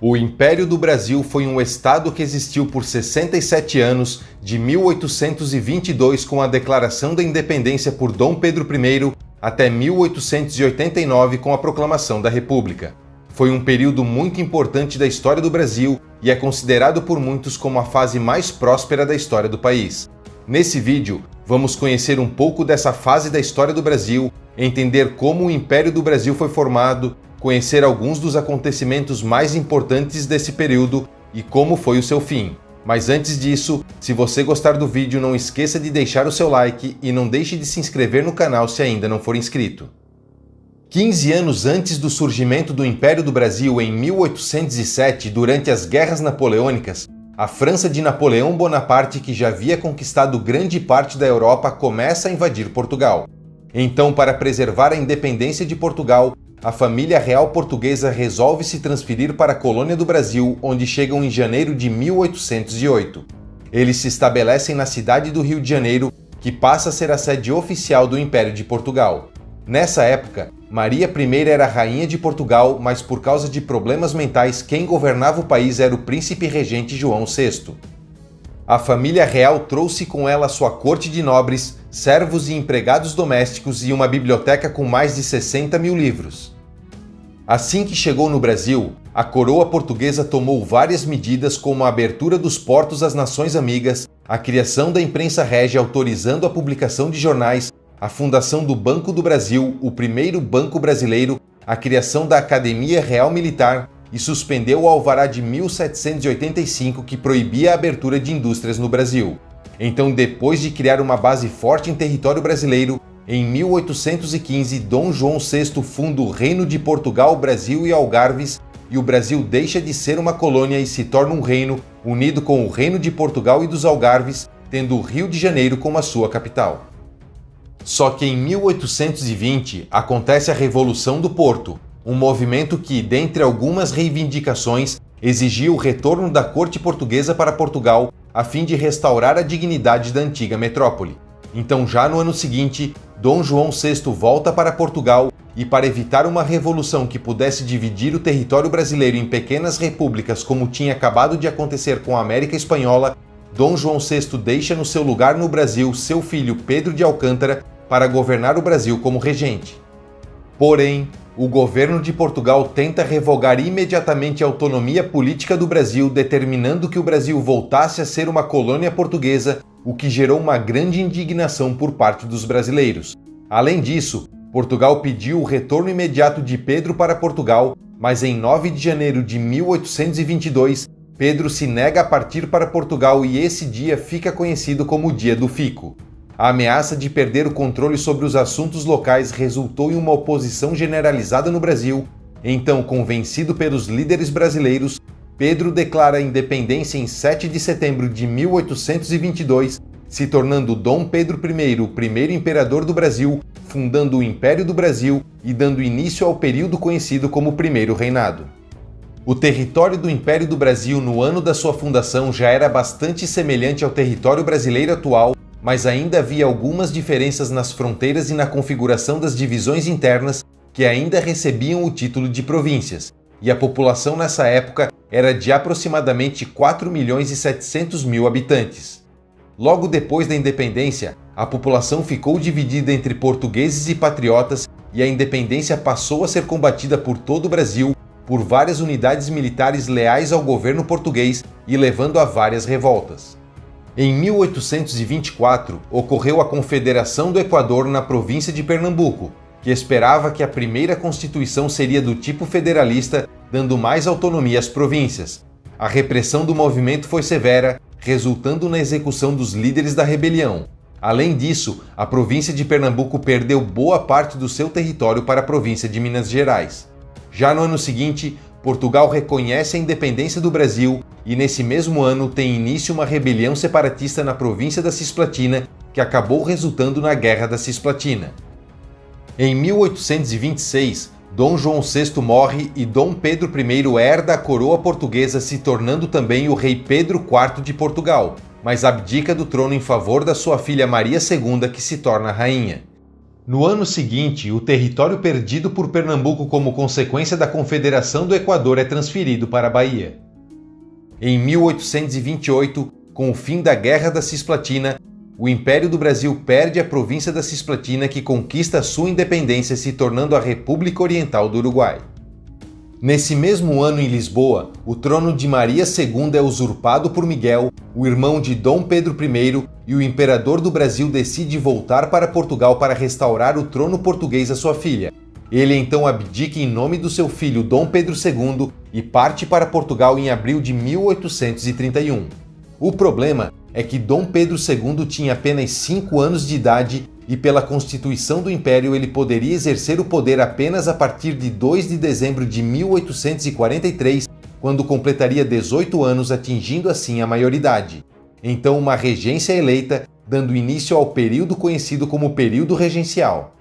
O Império do Brasil foi um estado que existiu por 67 anos, de 1822 com a Declaração da Independência por Dom Pedro I até 1889 com a Proclamação da República. Foi um período muito importante da história do Brasil e é considerado por muitos como a fase mais próspera da história do país. Nesse vídeo, vamos conhecer um pouco dessa fase da história do Brasil, entender como o Império do Brasil foi formado, conhecer alguns dos acontecimentos mais importantes desse período e como foi o seu fim. Mas antes disso, se você gostar do vídeo, não esqueça de deixar o seu like e não deixe de se inscrever no canal se ainda não for inscrito. 15 anos antes do surgimento do Império do Brasil, em 1807, durante as Guerras Napoleônicas, a França de Napoleão Bonaparte, que já havia conquistado grande parte da Europa, começa a invadir Portugal. Então, para preservar a independência de Portugal, a família real portuguesa resolve se transferir para a colônia do Brasil, onde chegam em janeiro de 1808. Eles se estabelecem na cidade do Rio de Janeiro, que passa a ser a sede oficial do Império de Portugal. Nessa época, Maria I era rainha de Portugal, mas por causa de problemas mentais, quem governava o país era o príncipe regente João VI. A família real trouxe com ela sua corte de nobres, servos e empregados domésticos e uma biblioteca com mais de 60 mil livros. Assim que chegou no Brasil, a coroa portuguesa tomou várias medidas, como a abertura dos portos às nações amigas, a criação da imprensa régia autorizando a publicação de jornais, a fundação do Banco do Brasil, o primeiro banco brasileiro, a criação da Academia Real Militar e suspendeu o Alvará de 1785 que proibia a abertura de indústrias no Brasil. Então, depois de criar uma base forte em território brasileiro, em 1815, Dom João VI funda o Reino de Portugal, Brasil e Algarves, e o Brasil deixa de ser uma colônia e se torna um reino, unido com o Reino de Portugal e dos Algarves, tendo o Rio de Janeiro como a sua capital. Só que em 1820 acontece a Revolução do Porto, um movimento que, dentre algumas reivindicações, exigia o retorno da corte portuguesa para Portugal a fim de restaurar a dignidade da antiga metrópole. Então, já no ano seguinte, Dom João VI volta para Portugal e, para evitar uma revolução que pudesse dividir o território brasileiro em pequenas repúblicas como tinha acabado de acontecer com a América Espanhola, Dom João VI deixa no seu lugar no Brasil seu filho Pedro de Alcântara para governar o Brasil como regente. Porém, o governo de Portugal tenta revogar imediatamente a autonomia política do Brasil, determinando que o Brasil voltasse a ser uma colônia portuguesa, o que gerou uma grande indignação por parte dos brasileiros. Além disso, Portugal pediu o retorno imediato de Pedro para Portugal, mas em 9 de janeiro de 1822, Pedro se nega a partir para Portugal e esse dia fica conhecido como o Dia do Fico. A ameaça de perder o controle sobre os assuntos locais resultou em uma oposição generalizada no Brasil. Então, convencido pelos líderes brasileiros, Pedro declara a independência em 7 de setembro de 1822, se tornando Dom Pedro I o primeiro imperador do Brasil, fundando o Império do Brasil e dando início ao período conhecido como Primeiro Reinado. O território do Império do Brasil no ano da sua fundação já era bastante semelhante ao território brasileiro atual, mas ainda havia algumas diferenças nas fronteiras e na configuração das divisões internas que ainda recebiam o título de províncias, e a população nessa época era de aproximadamente 4.700.000 habitantes. Logo depois da independência, a população ficou dividida entre portugueses e patriotas e a independência passou a ser combatida por todo o Brasil por várias unidades militares leais ao governo português e levando a várias revoltas. Em 1824, ocorreu a Confederação do Equador na província de Pernambuco, que esperava que a primeira Constituição seria do tipo federalista, dando mais autonomia às províncias. A repressão do movimento foi severa, resultando na execução dos líderes da rebelião. Além disso, a província de Pernambuco perdeu boa parte do seu território para a província de Minas Gerais. Já no ano seguinte, Portugal reconhece a independência do Brasil e nesse mesmo ano tem início uma rebelião separatista na província da Cisplatina, que acabou resultando na Guerra da Cisplatina. Em 1826, Dom João VI morre e Dom Pedro I herda a coroa portuguesa, se tornando também o rei Pedro IV de Portugal, mas abdica do trono em favor da sua filha Maria II, que se torna rainha. No ano seguinte, o território perdido por Pernambuco como consequência da Confederação do Equador é transferido para a Bahia. Em 1828, com o fim da Guerra da Cisplatina, o Império do Brasil perde a província da Cisplatina, que conquista sua independência, se tornando a República Oriental do Uruguai. Nesse mesmo ano, em Lisboa, o trono de Maria II é usurpado por Miguel, o irmão de Dom Pedro I, e o imperador do Brasil decide voltar para Portugal para restaurar o trono português à sua filha. Ele então abdica em nome do seu filho Dom Pedro II e parte para Portugal em abril de 1831. O problema é que Dom Pedro II tinha apenas 5 anos de idade e, pela Constituição do Império, ele poderia exercer o poder apenas a partir de 2 de dezembro de 1843, quando completaria 18 anos, atingindo assim a maioridade. Então, uma regência eleita, dando início ao período conhecido como período regencial.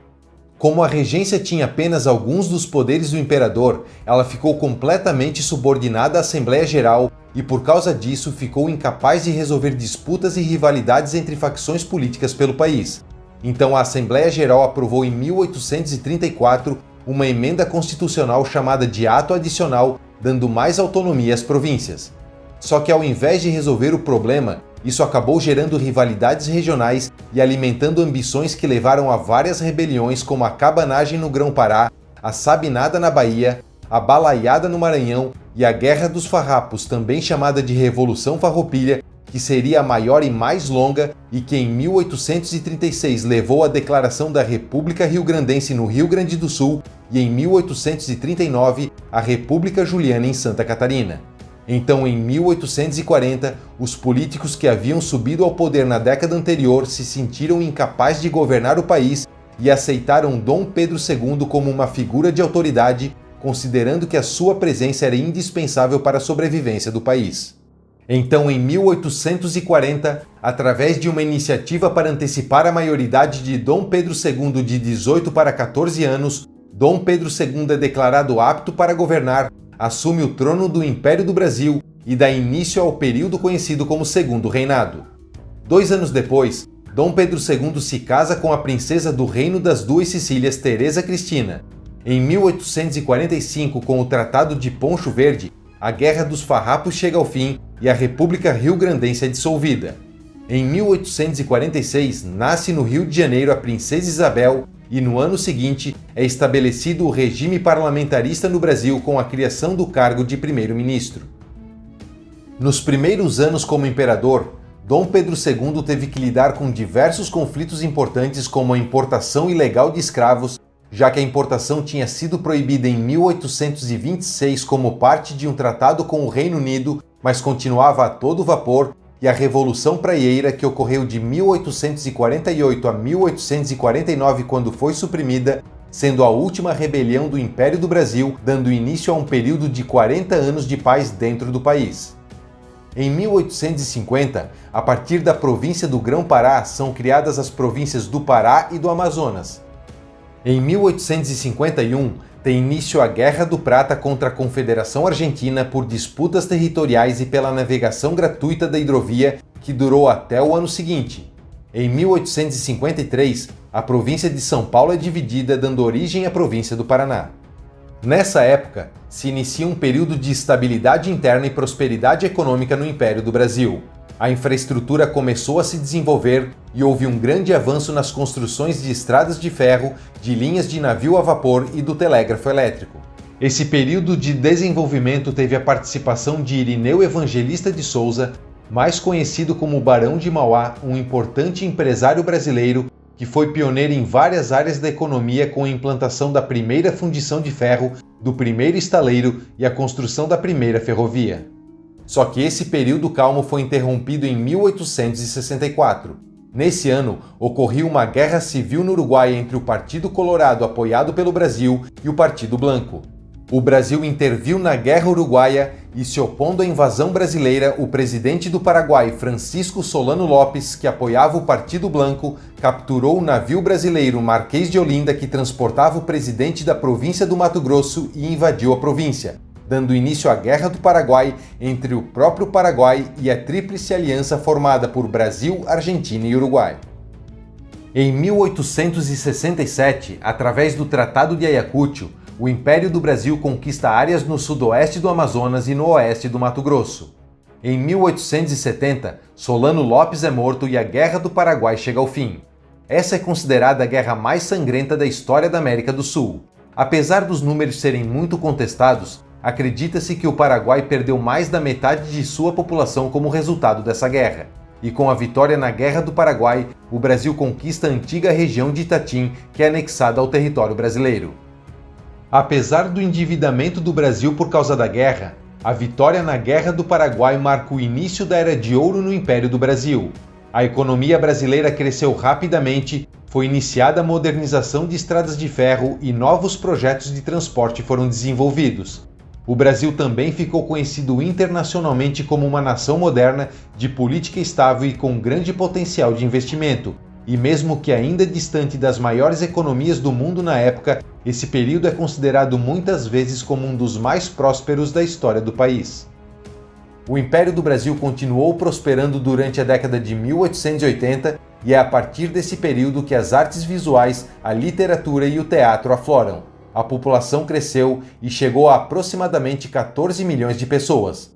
Como a regência tinha apenas alguns dos poderes do imperador, ela ficou completamente subordinada à Assembleia Geral e, por causa disso, ficou incapaz de resolver disputas e rivalidades entre facções políticas pelo país. Então, a Assembleia Geral aprovou em 1834 uma emenda constitucional chamada de Ato Adicional, dando mais autonomia às províncias. Só que, ao invés de resolver o problema, isso acabou gerando rivalidades regionais e alimentando ambições que levaram a várias rebeliões, como a Cabanagem no Grão-Pará, a Sabinada na Bahia, a Balaiada no Maranhão e a Guerra dos Farrapos, também chamada de Revolução Farroupilha, que seria a maior e mais longa e que em 1836 levou à declaração da República Rio-Grandense no Rio Grande do Sul e em 1839 a República Juliana em Santa Catarina. Então, em 1840, os políticos que haviam subido ao poder na década anterior se sentiram incapazes de governar o país e aceitaram Dom Pedro II como uma figura de autoridade, considerando que a sua presença era indispensável para a sobrevivência do país. Então, em 1840, através de uma iniciativa para antecipar a maioridade de Dom Pedro II de 18 para 14 anos, Dom Pedro II é declarado apto para governar, assume o trono do Império do Brasil e dá início ao período conhecido como Segundo Reinado. 2 anos depois, Dom Pedro II se casa com a princesa do Reino das Duas Sicílias, Teresa Cristina. Em 1845, com o Tratado de Poncho Verde, a Guerra dos Farrapos chega ao fim e a República Rio-Grandense é dissolvida. Em 1846, nasce no Rio de Janeiro a Princesa Isabel e no ano seguinte é estabelecido o regime parlamentarista no Brasil com a criação do cargo de primeiro-ministro. Nos primeiros anos como imperador, Dom Pedro II teve que lidar com diversos conflitos importantes, como a importação ilegal de escravos, já que a importação tinha sido proibida em 1826 como parte de um tratado com o Reino Unido, mas continuava a todo vapor, e a Revolução Praieira, que ocorreu de 1848 a 1849, quando foi suprimida, sendo a última rebelião do Império do Brasil, dando início a um período de 40 anos de paz dentro do país. Em 1850, a partir da província do Grão-Pará, são criadas as províncias do Pará e do Amazonas. Em 1851, tem início a Guerra do Prata contra a Confederação Argentina por disputas territoriais e pela navegação gratuita da hidrovia, que durou até o ano seguinte. Em 1853, a província de São Paulo é dividida, dando origem à província do Paraná. Nessa época, se inicia um período de estabilidade interna e prosperidade econômica no Império do Brasil. A infraestrutura começou a se desenvolver e houve um grande avanço nas construções de estradas de ferro, de linhas de navio a vapor e do telégrafo elétrico. Esse período de desenvolvimento teve a participação de Irineu Evangelista de Souza, mais conhecido como Barão de Mauá, um importante empresário brasileiro que foi pioneiro em várias áreas da economia, com a implantação da primeira fundição de ferro, do primeiro estaleiro e a construção da primeira ferrovia. Só que esse período calmo foi interrompido em 1864. Nesse ano, ocorreu uma guerra civil no Uruguai entre o Partido Colorado, apoiado pelo Brasil, e o Partido Blanco. O Brasil interviu na Guerra Uruguaia e, se opondo à invasão brasileira, o presidente do Paraguai, Francisco Solano Lopes, que apoiava o Partido Blanco, capturou o navio brasileiro Marquês de Olinda, que transportava o presidente da província do Mato Grosso, e invadiu a província, dando início à Guerra do Paraguai entre o próprio Paraguai e a Tríplice Aliança formada por Brasil, Argentina e Uruguai. Em 1867, através do Tratado de Ayacucho, o Império do Brasil conquista áreas no sudoeste do Amazonas e no oeste do Mato Grosso. Em 1870, Solano Lopes é morto e a Guerra do Paraguai chega ao fim. Essa é considerada a guerra mais sangrenta da história da América do Sul. Apesar dos números serem muito contestados, acredita-se que o Paraguai perdeu mais da metade de sua população como resultado dessa guerra. E com a vitória na Guerra do Paraguai, o Brasil conquista a antiga região de Itatim, que é anexada ao território brasileiro. Apesar do endividamento do Brasil por causa da guerra, a vitória na Guerra do Paraguai marca o início da Era de Ouro no Império do Brasil. A economia brasileira cresceu rapidamente, foi iniciada a modernização de estradas de ferro e novos projetos de transporte foram desenvolvidos. O Brasil também ficou conhecido internacionalmente como uma nação moderna, de política estável e com grande potencial de investimento. E mesmo que ainda distante das maiores economias do mundo na época, esse período é considerado muitas vezes como um dos mais prósperos da história do país. O Império do Brasil continuou prosperando durante a década de 1880 e é a partir desse período que as artes visuais, a literatura e o teatro afloram. A população cresceu e chegou a aproximadamente 14 milhões de pessoas.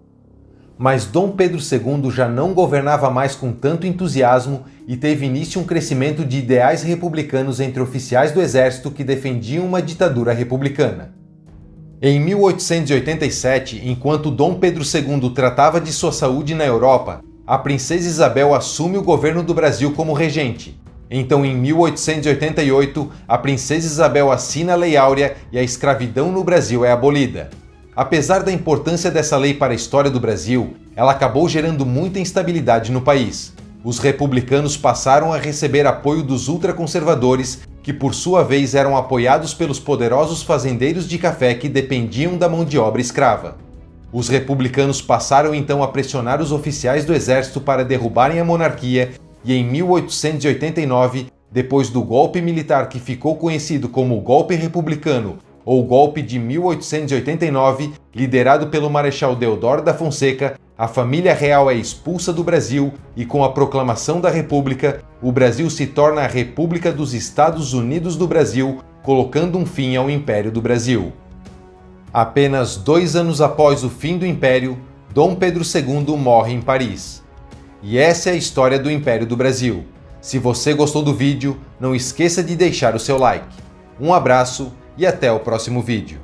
Mas Dom Pedro II já não governava mais com tanto entusiasmo e teve início um crescimento de ideais republicanos entre oficiais do exército que defendiam uma ditadura republicana. Em 1887, enquanto Dom Pedro II tratava de sua saúde na Europa, a princesa Isabel assume o governo do Brasil como regente. Então, em 1888, a princesa Isabel assina a Lei Áurea e a escravidão no Brasil é abolida. Apesar da importância dessa lei para a história do Brasil, ela acabou gerando muita instabilidade no país. Os republicanos passaram a receber apoio dos ultraconservadores, que por sua vez eram apoiados pelos poderosos fazendeiros de café que dependiam da mão de obra escrava. Os republicanos passaram então a pressionar os oficiais do exército para derrubarem a monarquia e em 1889, depois do golpe militar que ficou conhecido como o Golpe Republicano, ou golpe de 1889, liderado pelo Marechal Deodoro da Fonseca, a família real é expulsa do Brasil e com a proclamação da República, o Brasil se torna a República dos Estados Unidos do Brasil, colocando um fim ao Império do Brasil. Apenas 2 anos após o fim do Império, Dom Pedro II morre em Paris. E essa é a história do Império do Brasil. Se você gostou do vídeo, não esqueça de deixar o seu like. Um abraço e até o próximo vídeo.